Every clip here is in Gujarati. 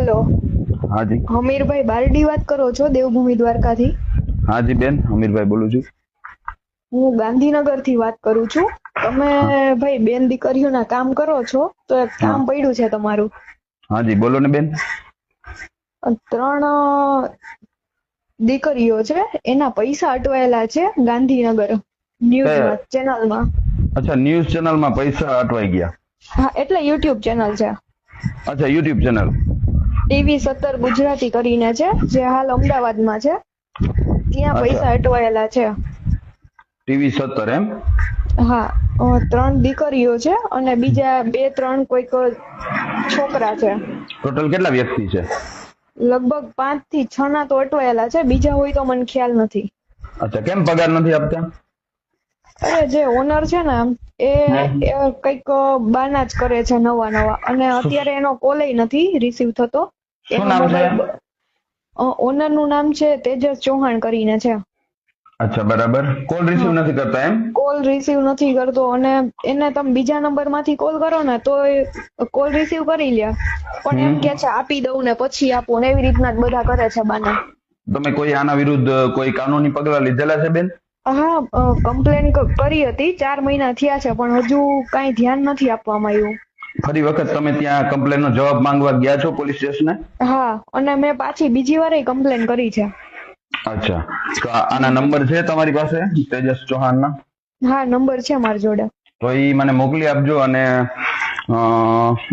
હેલો, हाँ जी। હમીરભાઈ બારડી વાત કરો છો દેવભૂમિ દ્વારકાથી? हाँ जी बेन, अमीर भाई बोलू छू। હું ગાંધીનગરથી વાત કરું છું. તમે हाँ ભાઈ બેન દીકરીઓના કામ કરો છો તો એક हाँ કામ પડ્યું છે તમારું. हाँ जी बोलो ने बेन। 3 દીકરીઓ છે, એના પૈસા અટવાયેલા છે ગાંધીનગર ન્યૂઝમાં ચેનલમાં. अच्छा न्यूज चैनल में पैसा अटवाई गया। હા, એટલે યુટ્યુબ ચેનલ છે, अच्छा यूट्यूब चैनल। TV17 ગુજરાતી કરીને છે, જે હાલ અમદાવાદમાં છે. ત્યાં अच्छा પૈસા અટવાયેલા છે. TV17 M. હા, 3 દીકરીઓ છે અને બીજા 2-3 કોઈક છોકરા છે. टोटल કેટલા વ્યક્તિ છે? લગભગ 5 થી 6 ના તો અટવાયેલા છે, બીજા હોય તો મને ખ્યાલ નથી. अच्छा કેમ પગાર નથી આપતા? અરે જે ઓનર છે ને એ કઈક બાના જ કરે છે નવા નવા, અને અત્યારે એનો કોલેય નથી રિસીવ થતો. શું એનો નામ છે? મોબાઈલ, ઓનર નું નામ છે તેજસ ચૌહાણ કરીને છે. अच्छा बराबर, કોલ રિસીવ હા, નથી કરતા એમ? કોલ રિસીવ નથી કરતો, અને એને તમે બીજા નંબર માંથી કોલ કરો ને તો કોલ રિસીવ કરી લે, પણ એમ કે છે આપી દઉં ને પછી આપો ને, એવી રીતના જ બધા કરે છે બાના. તમે કોઈ આના વિરુદ્ધ કોઈ કાનૂની પગલા લીધેલા છે બેન? હા, કમ્પ્લેન કરી હતી, 4 મહિના થયા છે, પણ હજુ કાંઈ ધ્યાન નથી આપવામાં આવ્યું. ફરી વખત તમે ત્યાં કમ્પ્લેન નો જવાબ માંગવા ગયા છો પોલીસ સ્ટેશને? હા, અને મેં પાછી બીજી વાર કમ્પ્લેન કરી છે. અચ્છા, તો આના નંબર છે તમારી પાસે તેજસ ચૌહાણ ના? હા, નંબર છે મારી જોડે. તો એ મને મોકલી આપજો. અને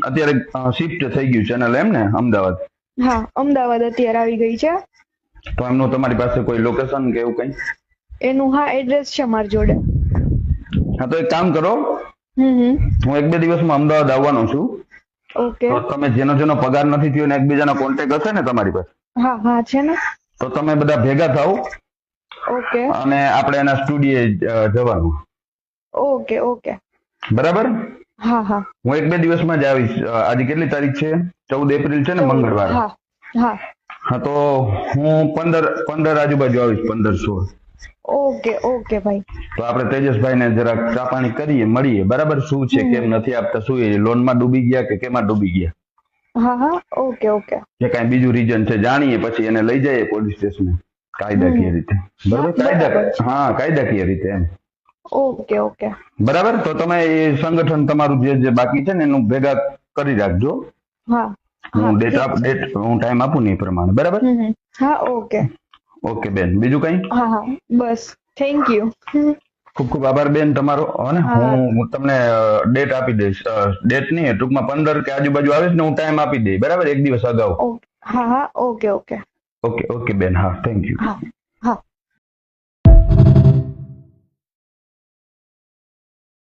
અત્યારે શિફ્ટ થઈ ગયું ચેનલ એમ ને અમદાવાદ? હા, અમદાવાદ અત્યારે આવી ગઈ છે. તો એમનું તમારી પાસે કોઈ લોકેશન કે એવું કઈ? એનું હા એડ્રેસ છે મારી જોડે. હા તો એક કામ કરો, હમ. હું 1-2 દિવસમાં અમદાવાદ આવવાનો છું. ઓકે. તો તમે જેનો પગાર નથી થયો ને એકબીજાનો કોન્ટેક્ટ હશે ને તમારી પાસે? હા હા છે ને. તો તમે બધા ભેગા થાવ ઓકે અને આપણે એના સ્ટુડિયો જવાનું. Okay okay. બરાબર. હા હા. હું 1-2 દિવસમાં જ આવીશ. આજે કેટલી તારીખ છે? 14 એપ્રિલ છે ને, 14. મંગળવાર. હા હા. હા તો હું 15 આજુબાજુ આવીશ, 15-16. ઓકે ઓકે ભાઈ. તો આપણે તેજસભાઈ ને જરાક ચા પાણી કરીએ, મળીએ. બરાબર, શું છે કેમ નથી આપતા, શું એ લોનમાં ડૂબી ગયા કે કેમાં ડૂબી ગયા? હા હા. Okay okay. કે કાંઈ બીજું રીઝન છે જાણીએ, પછી એને લઈ જઈએ પોલીસ સ્ટેશને કાયદાકીય રીતે. હા, બરાબર, બરાબર છે. હા કાયદાકીય રીતે એમ. Okay okay. બરાબર, તો તમે એ સંગઠન તમારું જે બાકી છે ને એનું ભેગા કરી રાખજો. હા હા, હું ઠીક છે. હું ટાઈમ આપું ને એ પ્રમાણે. બરાબર. હા ઓકે. ઓકે બેન, બીજું કઈ? હા હા, બસ થેન્ક યુ. ખૂબ ખૂબ આભાર બેન તમારો. અને હા હું તમને ડેટ આપી દઈશ. ડેટ નહીં, ટૂંકમાં 15 કે આજુબાજુ આવીશ ને હું ટાઈમ આપી દઈશ. બરાબર, એક દિવસ અગાઉ. હા હા. Okay okay. ઓકે ઓકે બેન, હા થેન્ક યુ. હા.